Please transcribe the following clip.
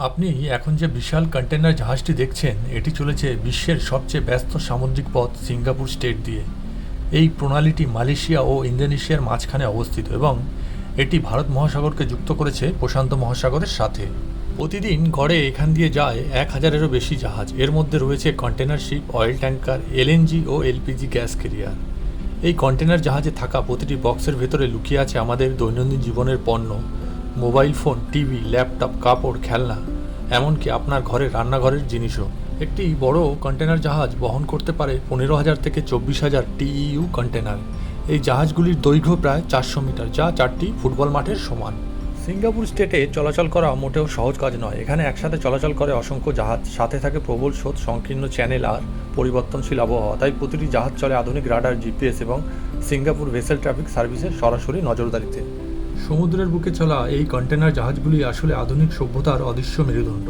আপনি এখন যে বিশাল কন্টেনার জাহাজটি দেখছেন এটি চলেছে বিশ্বের সবচেয়ে ব্যস্ত সামুদ্রিক পথ সিঙ্গাপুর স্টেট দিয়ে। এই প্রণালীটি মালয়েশিয়া ও ইন্দোনেশিয়ার মাঝখানে অবস্থিত এবং এটি ভারত মহাসাগরকে যুক্ত করেছে প্রশান্ত মহাসাগরের সাথে। প্রতিদিন গড়ে এখান দিয়ে যায় ১,০০০-এরও বেশি জাহাজ। এর মধ্যে রয়েছে container ship, oil tanker, LNG ও এলপিজি গ্যাস ক্যারিয়ার। এই কন্টেনার জাহাজে থাকা প্রতিটি বক্সের ভেতরে লুকিয়ে আছে আমাদের দৈনন্দিন জীবনের পণ্য, মোবাইল ফোন, টিভি, ল্যাপটপ, কাপড়, খেলনা, এমনকি আপনার ঘরের রান্নাঘরের জিনিসও। একটি বড় কন্টেনার জাহাজ বহন করতে পারে ১৫,০০০ থেকে ২৪,০০০ টিইউ কন্টেনার। এই জাহাজগুলির দৈর্ঘ্য প্রায় ৪০০ মিটার, যা ৪টি ফুটবল মাঠের সমান। সিঙ্গাপুর স্টেটে চলাচল করা মোটেও সহজ কাজ নয়। এখানে একসাথে চলাচল করে অসংখ্য জাহাজ, সাথে থাকে প্রবল স্রোত, সংকীর্ণ চ্যানেল আর পরিবর্তনশীল আবহাওয়া। তাই প্রতিটি জাহাজ চলে আধুনিক রাডার, জিপিএস এবং সিঙ্গাপুর ভেসেল ট্রাফিক সার্ভিসের সরাসরি নজরদারিতে। সমুদ্রের বুকে চলা এই কন্টেনার জাহাজগুলি আসলে আধুনিক সভ্যতার অদৃশ্য মেরুদণ্ড।